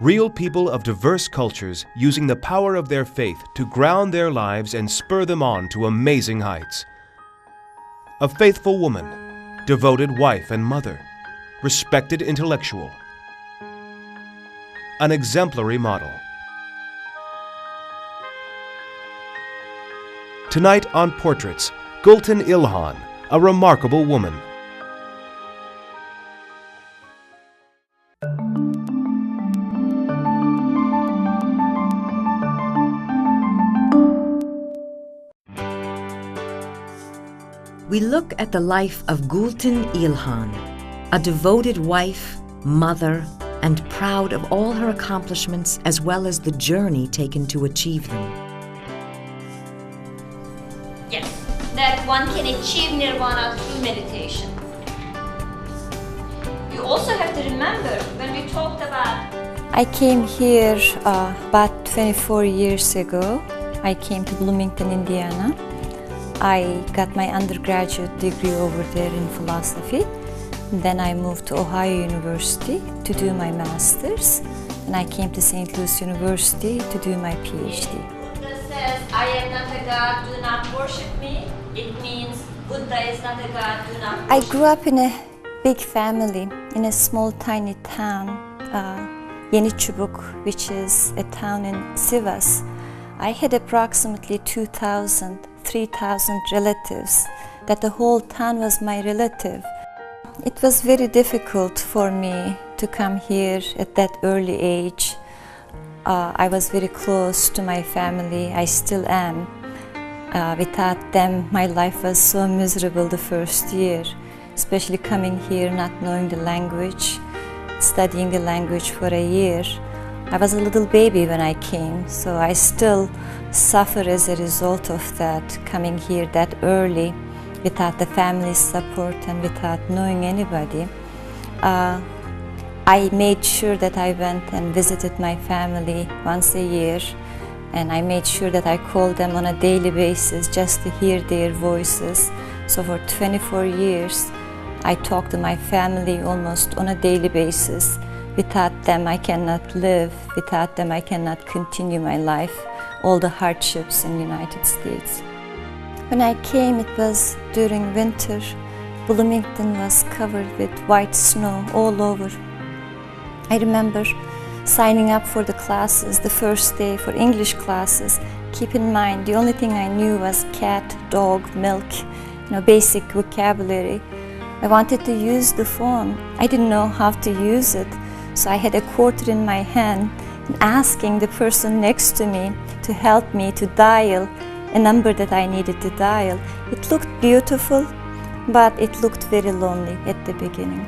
Real people of diverse cultures using the power of their faith to ground their lives and spur them on to amazing heights. A faithful woman, devoted wife and mother, respected intellectual. An exemplary model. Tonight on Portraits, Gülten İlhan, a remarkable woman. We look at the life of Gülten İlhan, a devoted wife, mother, and proud of all her accomplishments as well as the journey taken to achieve them. Yes, that one can achieve nirvana through meditation. You also have to remember when we talked about... I came here about 24 years ago. I came to Bloomington, Indiana. I got my undergraduate degree over there in philosophy. Then I moved to Ohio University to do my master's, and I came to St. Louis University to do my PhD. Buddha says, I am not a god, do not worship me. It means Buddha is not a god, do not worship me. I grew up in a big family, in a small tiny town, Yeniçubuk, which is a town in Sivas. I had approximately 3,000 relatives, that the whole town was my relative. It was very difficult for me to come here at that early age. I was very close to my family, I still am. Without them, my life was so miserable the first year, especially coming here not knowing the language, studying the language for a year. I was a little baby when I came, so I still suffer as a result of that, coming here that early without the family's support and without knowing anybody. I made sure that I went and visited my family once a year, and I made sure that I called them on a daily basis just to hear their voices. So for 24 years, I talked to my family almost on a daily basis. Without them, I cannot live. Without them, I cannot continue my life, all the hardships in the United States. When I came, it was during winter. Bloomington was covered with white snow all over. I remember signing up for the classes, the first day for English classes. Keep in mind, the only thing I knew was cat, dog, milk, basic vocabulary. I wanted to use the phone. I didn't know how to use it. So I had a quarter in my hand and asking the person next to me to help me to dial a number that I needed to dial. It looked beautiful, but it looked very lonely at the beginning.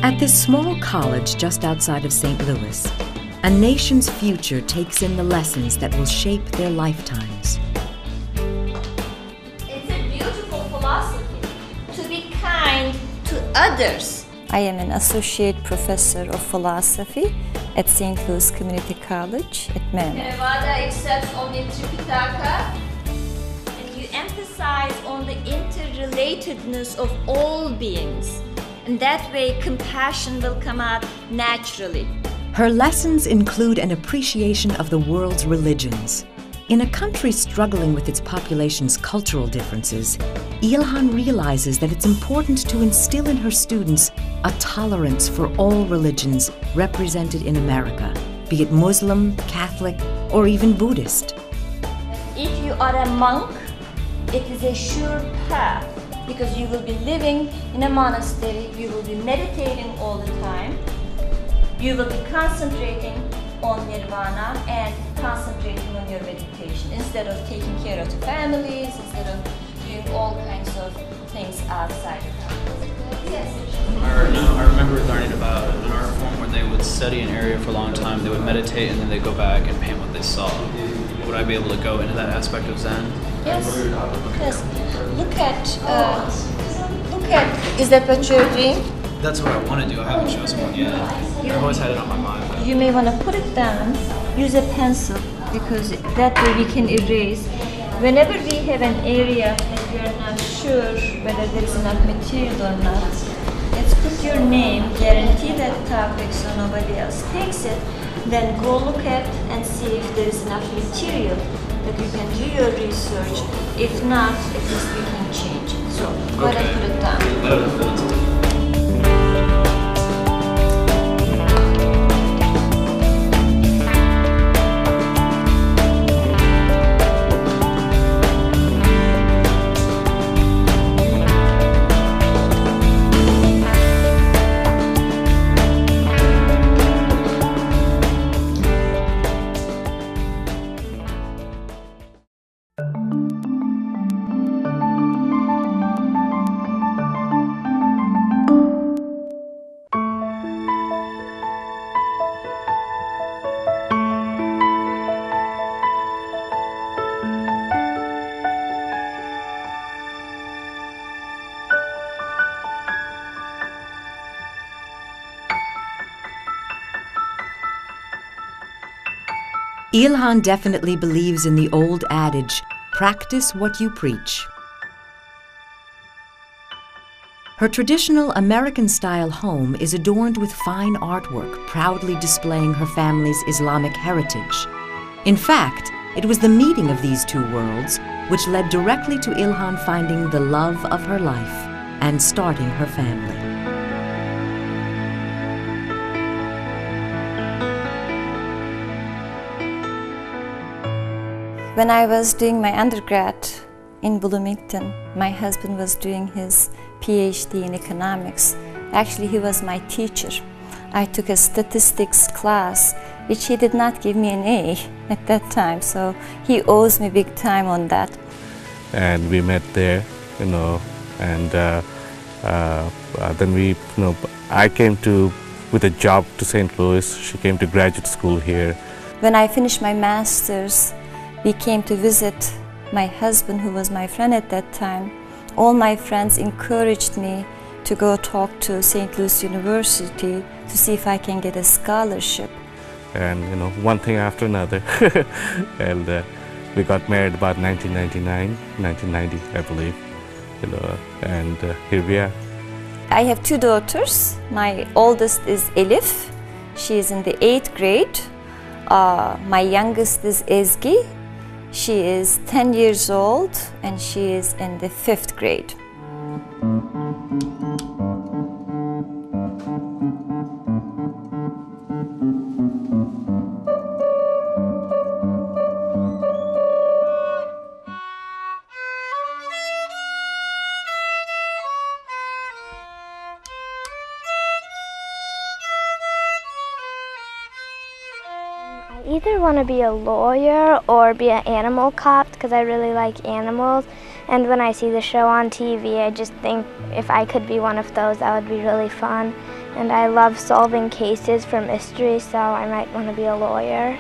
At this small college just outside of St. Louis, a nation's future takes in the lessons that will shape their lifetimes. It's a beautiful philosophy to be kind to others. I am an associate professor of philosophy at St. Louis Community College at Maryland. Theravada accepts only Tripitaka, and you emphasize on the interrelatedness of all beings. And that way, compassion will come out naturally. Her lessons include an appreciation of the world's religions. In a country struggling with its population's cultural differences, İlhan realizes that it's important to instill in her students a tolerance for all religions represented in America, be it Muslim, Catholic, or even Buddhist. If you are a monk, it is a sure path, because you will be living in a monastery, you will be meditating all the time, you will be concentrating on nirvana and concentrating on your meditation instead of taking care of the families, instead of doing all kinds of things outside of that. Yes. I remember learning about an art form where they would study an area for a long time, they would meditate, and then they'd go back and paint what they saw. would I be able to go into that aspect of Zen? Yes. Yes. Look at. Is that what you're doing? That's what I want to do. I haven't shown someone yet. I've always had it on my mind. But You may want to put it down. Use a pencil because that way we can erase. Whenever we have an area that we are not sure whether there is enough material or not, let's put your name, guarantee that topic so nobody else takes it, then go look at and see if there is enough material that you can do your research. If not, at least we can change it. So go ahead and put it down. I don't know if that's Ilhan definitely believes in the old adage, practice what you preach. Her traditional American-style home is adorned with fine artwork, proudly displaying her family's Islamic heritage. In fact, it was the meeting of these two worlds which led directly to Ilhan finding the love of her life and starting her family. When I was doing my undergrad in Bloomington, my husband was doing his PhD in economics. Actually, he was my teacher. I took a statistics class, which he did not give me an A at that time, so he owes me big time on that. And we met there, and then I came with a job to St. Louis. She came to graduate school here. When I finished my master's, we came to visit my husband, who was my friend at that time. All my friends encouraged me to go talk to St. Louis University to see if I can get a scholarship. And one thing after another, and we got married about 1990, I believe, and here we are. I have two daughters. My oldest is Elif. She is in the 8th grade. My youngest is Ezgi. She is 10 years old and she is in the 5th grade. I either want to be a lawyer or be an animal cop because I really like animals, and when I see the show on TV I just think if I could be one of those that would be really fun, and I love solving cases for mystery, so I might want to be a lawyer.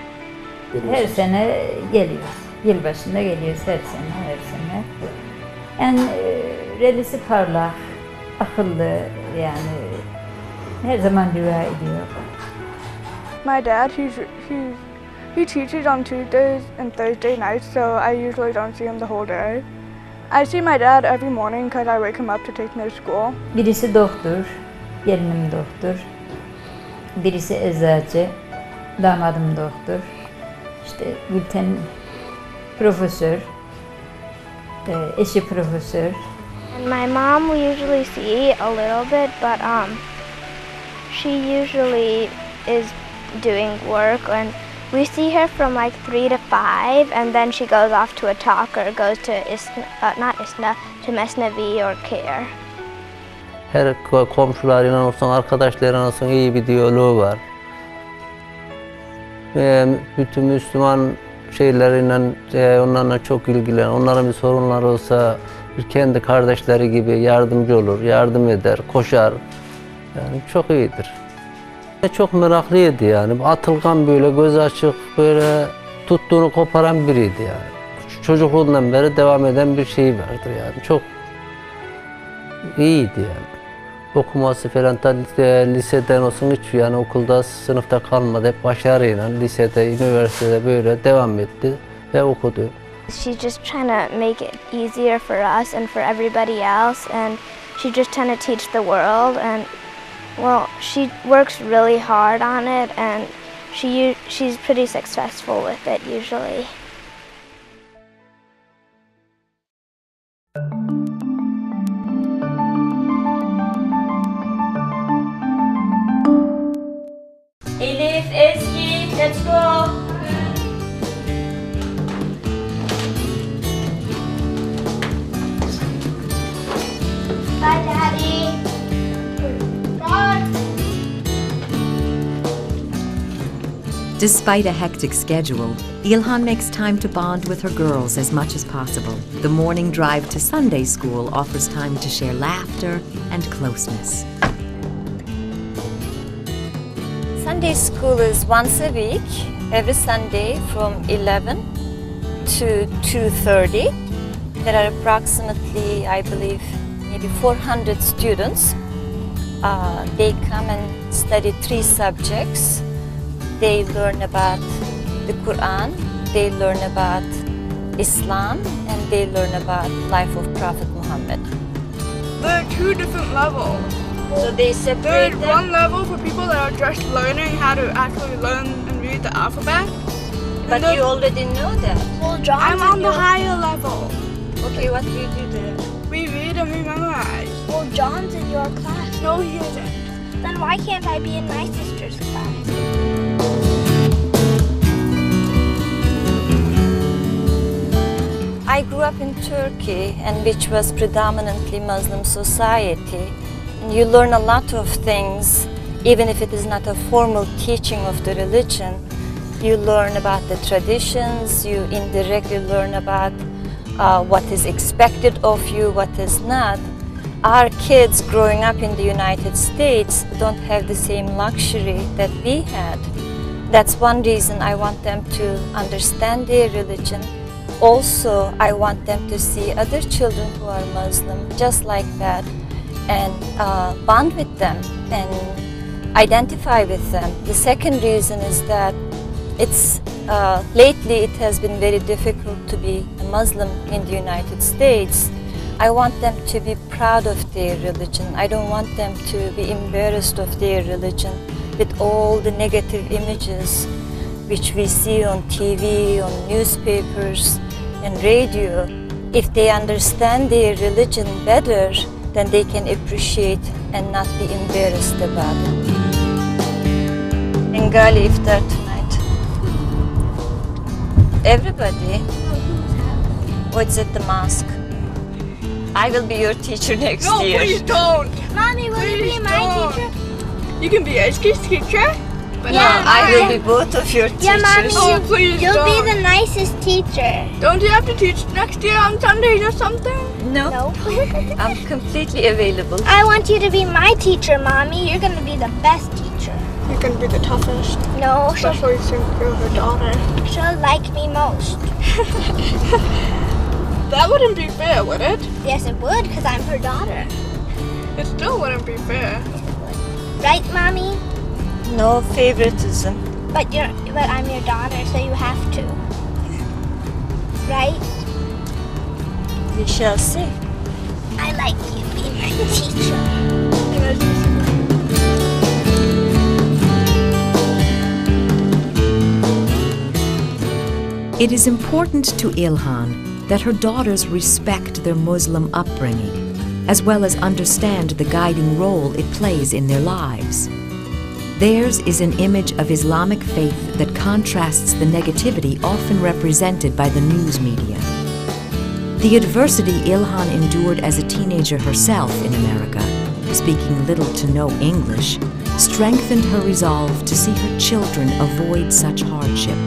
Her sene geliyoruz. Yılbaşında geliyoruz her sene. En relisi parlak, akıllı, yani her zaman dua ediyor. My dad, he teaches on Tuesdays and Thursday nights, so I usually don't see him the whole day. I see my dad every morning because I wake him up to take me to school. Birisi doktor, gelinim doktor. Birisi eczacı, damadım doktor. İşte Gülten profesör, eşi profesör. And my mom we usually see a little bit, but she usually is doing work, and we see her from like 3 to 5, and then she goes off to a talk or goes to to Mesnevi or Care. Her komşularıyla olsun, arkadaşlarıyla olsun iyi bir diyaloğu var. Bütün Müslüman şeyleriyle, onlarla çok ilgilen. Onların bir sorunları olsa bir kendi kardeşleri gibi yardımcı olur, yardım eder, koşar. Yani çok iyidir. Çok meraklıydı yani. Atılgan böyle, göz açık, böyle tuttuğunu koparan biriydi yani. Çocukluğundan beri devam eden bir şey vardır yani. Çok iyiydi yani. Okuması falan da liseden olsun hiç yani okulda sınıfta kalmadı. Hep başarıyla lisede, üniversitede böyle devam etti ve okudu. She's just trying to make it easier for us and for everybody else, and she's just trying to teach the world. And well, she works really hard on it, and she's pretty successful with it usually. Elif, Ezgi, let's go. Bye, Daddy. Bye. Despite a hectic schedule, Ilhan makes time to bond with her girls as much as possible. The morning drive to Sunday school offers time to share laughter and closeness. Sunday school is once a week, every Sunday from 11 to 2:30. There are approximately, I believe, maybe 400 students. They come and study 3 subjects. They learn about the Quran, they learn about Islam, and they learn about life of Prophet Muhammad. There are 2 different levels. So they separate There's them. one level for people that are just learning how to actually learn and read the alphabet. But you already know that. Well, John's I'm on the higher level. Okay, what do you do there? We read and we memorize. Well, John's in your class. No, he isn't. Then why can't I be in my sister's class? I grew up in Turkey, and which was predominantly Muslim society. And you learn a lot of things, even if it is not a formal teaching of the religion. You learn about the traditions, you indirectly learn about what is expected of you, what is not. Our kids growing up in the United States don't have the same luxury that we had. That's one reason I want them to understand their religion. Also, I want them to see other children who are Muslim just like that and bond with them and identify with them. The second reason is that it's lately it has been very difficult to be a Muslim in the United States. I want them to be proud of their religion. I don't want them to be embarrassed of their religion with all the negative images which we see on TV, on newspapers and radio. If they understand their religion better, then they can appreciate and not be embarrassed about it. Bengali iftar tonight. Everybody. What's at the mosque? I will be your teacher next year. No, please don't. Mommy, will you be my teacher? You can be Ezgi's teacher. But Yeah, I will be both of your teachers. Yeah, Mommy, Oh, please you'll be don't. the nicest teacher. Don't you have to teach next year on Sundays or something? No, No. I'm completely available. I want you to be my teacher, Mommy. You're going to be the best teacher. You're gonna be the toughest, No, especially since you're her daughter. she'll like me most. That wouldn't be fair, would it? Yes, it would, because I'm her daughter. It still wouldn't be fair. Right, Mommy? No favoritism. But I'm your daughter, so you have to. Right? We shall see. I like you being my teacher. It is important to Ilhan that her daughters respect their Muslim upbringing, as well as understand the guiding role it plays in their lives. Theirs is an image of Islamic faith that contrasts the negativity often represented by the news media. The adversity Ilhan endured as a teenager herself in America, speaking little to no English, strengthened her resolve to see her children avoid such hardship.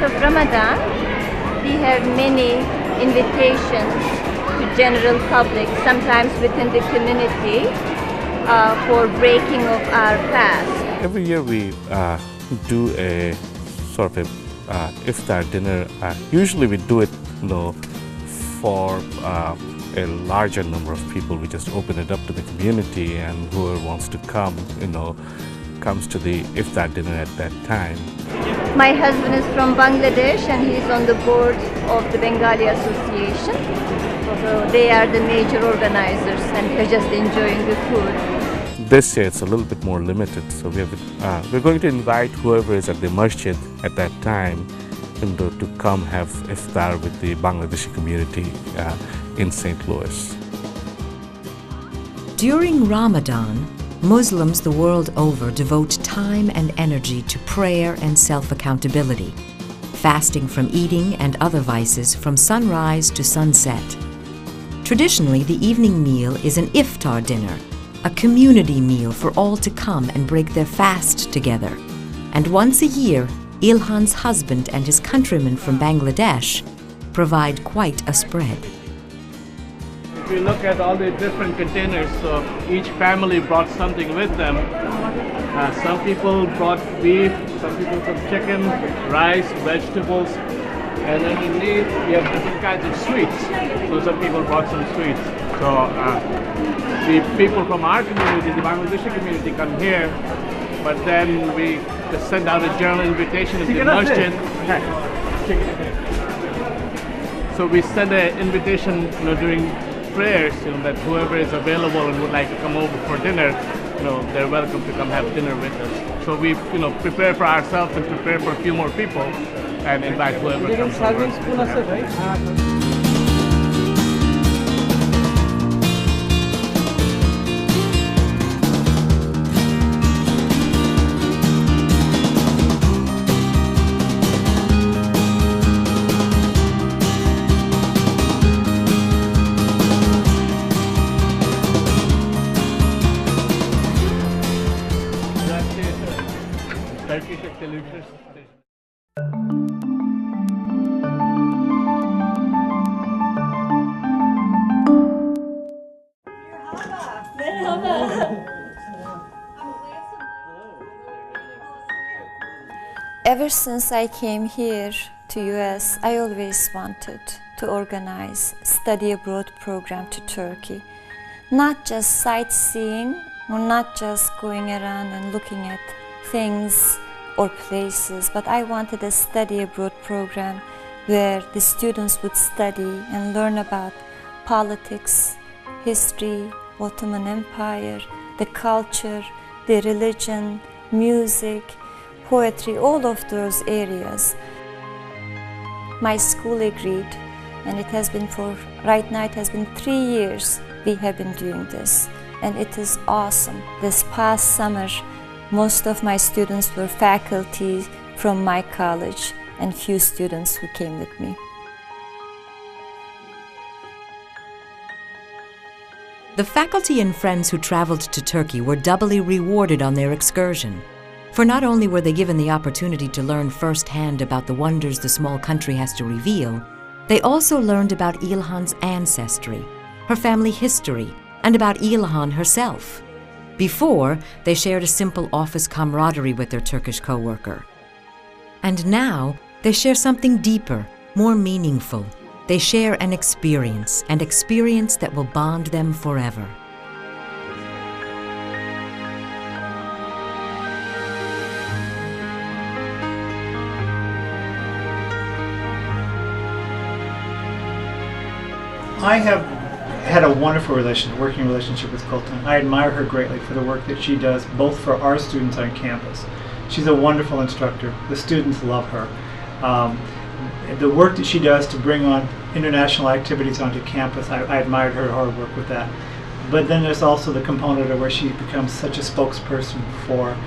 of Ramadan, we have many invitations to general public, sometimes within the community, for breaking of our fast. Every year we do a sort of a iftar dinner. Usually we do it, for a larger number of people. We just open it up to the community, and whoever wants to come, comes to the iftar dinner at that time. My husband is from Bangladesh and he's on the board of the Bengali Association. So they are the major organizers and we're just enjoying the food. This year it's a little bit more limited, so we're going to invite whoever is at the masjid at that time to come have iftar with the Bangladeshi community in St. Louis. During Ramadan, Muslims the world over devote time and energy to prayer and self-accountability, fasting from eating and other vices from sunrise to sunset. Traditionally, the evening meal is an iftar dinner, a community meal for all to come and break their fast together. And once a year, Ilhan's husband and his countrymen from Bangladesh provide quite a spread. If you look at all the different containers, so each family brought something with them. Some people brought beef, some people brought chicken, rice, vegetables, and underneath we have different kinds of sweets. So some people brought some sweets. So the people from our community, the Bangladeshi community, come here, but then we just send out a general invitation to the masjid. So we send an invitation, during prayers, that whoever is available and would like to come over for dinner, they're welcome to come have dinner with us. So we, prepare for ourselves and prepare for a few more people and invite whoever comes over. Ever since I came here to US, I always wanted to organize study abroad program to Turkey. Not just sightseeing, or not just going around and looking at things or places, but I wanted a study abroad program where the students would study and learn about politics, history, Ottoman Empire, the culture, the religion, music, poetry, all of those areas. My school agreed, and it has been right now it has been 3 years we have been doing this, and it is awesome. This past summer, most of my students were faculty from my college and few students who came with me. The faculty and friends who traveled to Turkey were doubly rewarded on their excursion. For not only were they given the opportunity to learn firsthand about the wonders the small country has to reveal, they also learned about Ilhan's ancestry, her family history, and about Ilhan herself. Before, they shared a simple office camaraderie with their Turkish co-worker. And now, they share something deeper, more meaningful. They share an experience that will bond them forever. I have had a wonderful working relationship with Colton. I admire her greatly for the work that she does, both for our students on campus. She's a wonderful instructor. The students love her. The work that she does to bring on international activities onto campus, I admired her hard work with that. But then there's also the component of where she becomes such a spokesperson for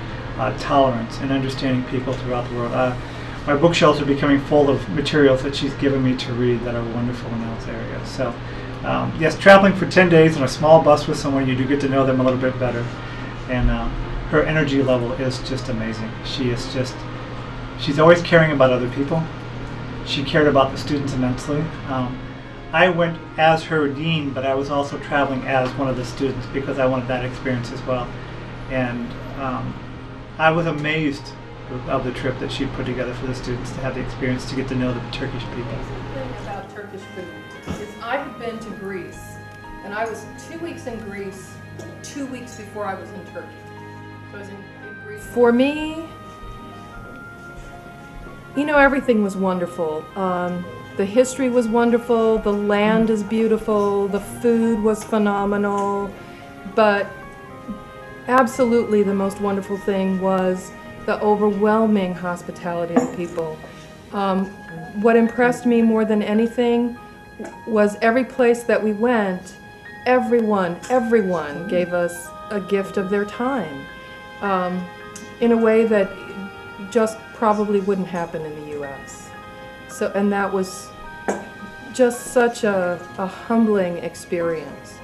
tolerance and understanding people throughout the world. My bookshelves are becoming full of materials that she's given me to read that are wonderful in those areas. So, yes, traveling for 10 days in a small bus with someone, you do get to know them a little bit better. And her energy level is just amazing. She's always caring about other people, She cared about the students immensely. I went as her dean, but I was also traveling as one of the students because I wanted that experience as well. And I was amazed of the trip that she put together for the students to have the experience to get to know the Turkish people. The thing about Turkish food is I've been to Greece, and I was 2 weeks in Greece 2 weeks before I was in Turkey. So I was in Greece. For me, you know, everything was wonderful. The history was wonderful, the land is beautiful, the food was phenomenal, but absolutely the most wonderful thing was the overwhelming hospitality of people. What impressed me more than anything was every place that we went, everyone gave us a gift of their time in a way that just probably wouldn't happen in the U.S. So, and that was just such a humbling experience.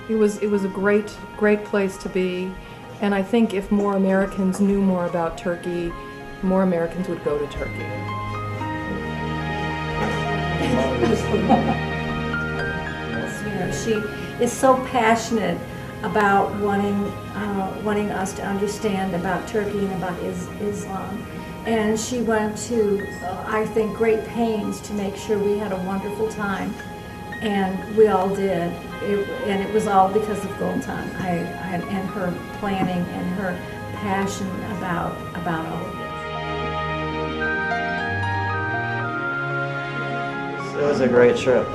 It was a great place to be, and I think if more Americans knew more about Turkey, more Americans would go to Turkey. She is so passionate about wanting us to understand about Turkey and about Islam. And she went to, I think, great pains to make sure we had a wonderful time, and we all did. And it was all because of Gultan and her planning and her passion about all of this. It was a great trip.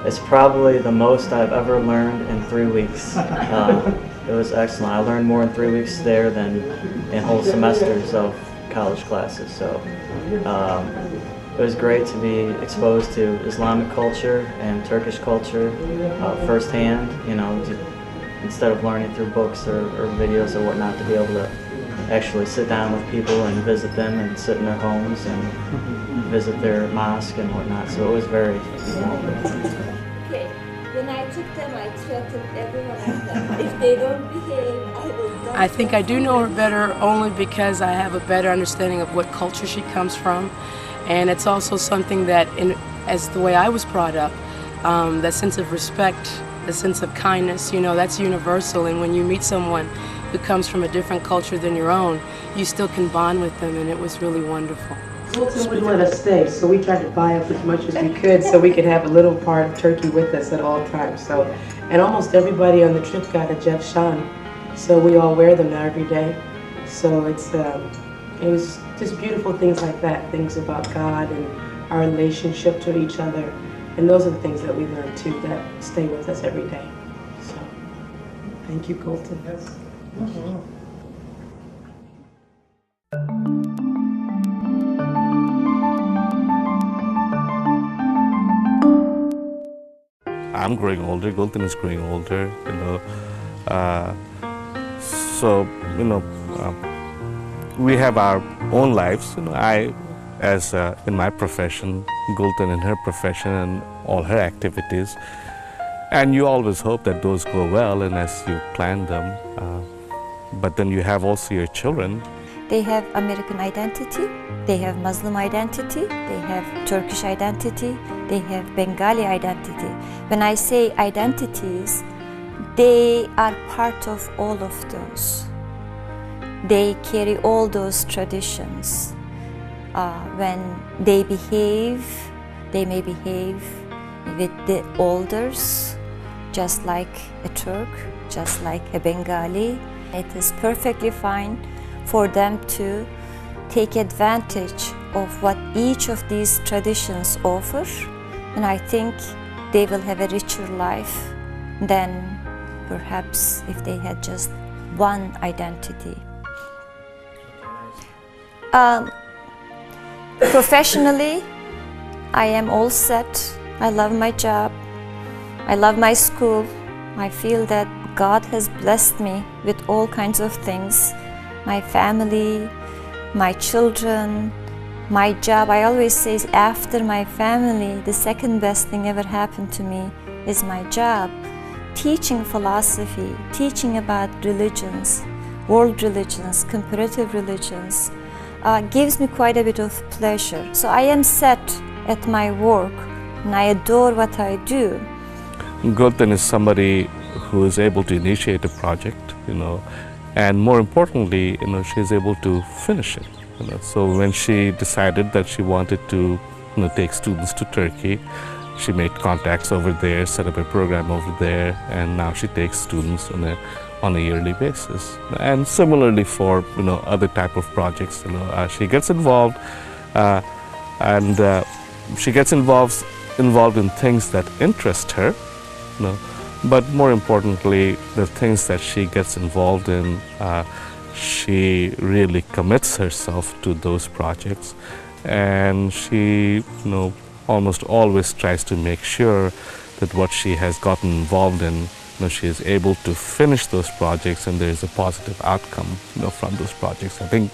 It's probably the most I've ever learned in 3 weeks. It was excellent. I learned more in 3 weeks there than in whole semesters of college classes. So it was great to be exposed to Islamic culture and Turkish culture firsthand, you know, instead of learning through books or videos or whatnot, to be able to actually sit down with people and visit them and sit in their homes and visit their mosque and whatnot. So it was very Okay, when I took them, I threatened everyone I met. If they don't behave, I will not. I think I do know her better only because I have a better understanding of what culture she comes from. And it's also something that, as the way I was brought up, that sense of respect, the sense of kindness, you know, that's universal. And when you meet someone who comes from a different culture than your own, you still can bond with them, and it was really wonderful. Sultan wouldn't let us stay, so we tried to buy up as much as we could so we could have a little part of Turkey with us at all times. So, and almost everybody on the trip got a Jeff Shan, so we all wear them now every day. So it was just beautiful things like that, things about God and our relationship to each other, and those are the things that we learned too that stay with us every day. So, thank you, Colton. I'm growing older, Gultan is growing older, you know. So, you know, we have our own lives. You know, I, as in my profession, Gultan in her profession and all her activities. And you always hope that those go well and as you plan them. But then you have also your children. They have American identity, they have Muslim identity, they have Turkish identity, they have Bengali identity. When I say identities, they are part of all of those. They carry all those traditions. When they behave, they may behave with the elders, just like a Turk, just like a Bengali. It is perfectly fine for them to take advantage of what each of these traditions offer, and I think they will have a richer life than perhaps if they had just one identity. Professionally, I am all set. I love my job. I love my school. I feel that God has blessed me with all kinds of things. My family, my children, my job. I always say after my family, the second best thing ever happened to me is my job. Teaching philosophy, teaching about religions, world religions, comparative religions, gives me quite a bit of pleasure. So I am set at my work and I adore what I do. Gülten is somebody who is able to initiate a project, and more importantly, she's able to finish it. So when she decided that she wanted to, take students to Turkey, she made contacts over there, set up a program over there, and now she takes students on a yearly basis. And similarly for other type of projects, she gets involved, and she gets involved in things that interest her. But more importantly, the things that she gets involved in, she really commits herself to those projects, and she, almost always tries to make sure that what she has gotten involved in, she is able to finish those projects, and there is a positive outcome, from those projects. I think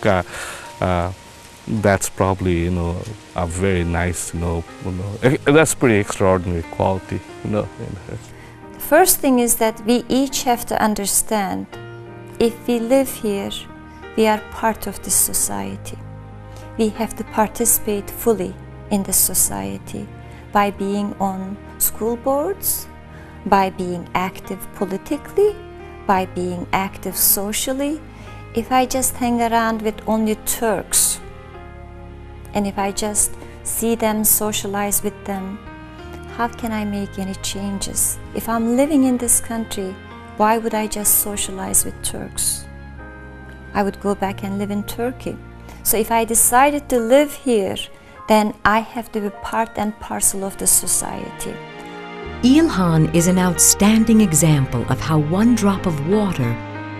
that's probably, a very nice, that's pretty extraordinary quality, in her. First thing is that we each have to understand, if we live here, we are part of this society. We have to participate fully in this society by being on school boards, by being active politically, by being active socially. If I just hang around with only Turks, and if I just see them, socialize with them, how can I make any changes? If I'm living in this country, why would I just socialize with Turks? I would go back and live in Turkey. So if I decided to live here, then I have to be part and parcel of the society. İlhan is an outstanding example of how one drop of water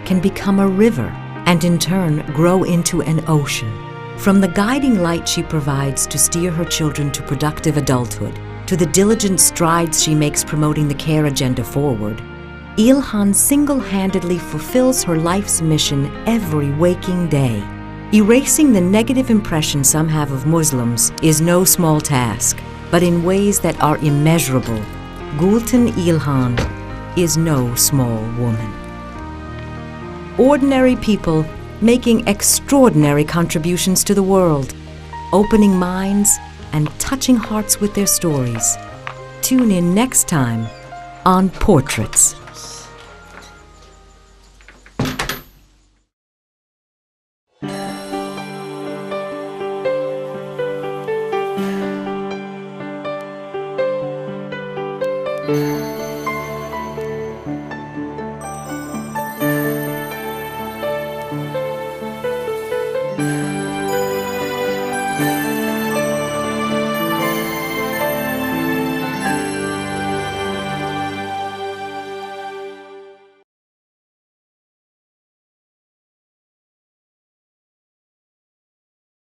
can become a river and in turn grow into an ocean. From the guiding light she provides to steer her children to productive adulthood, to the diligent strides she makes promoting the care agenda forward, İlhan single-handedly fulfills her life's mission every waking day. Erasing the negative impression some have of Muslims is no small task, but in ways that are immeasurable, Gülten İlhan is no small woman. Ordinary people making extraordinary contributions to the world, opening minds and touching hearts with their stories. Tune in next time on Portraits. Thank you.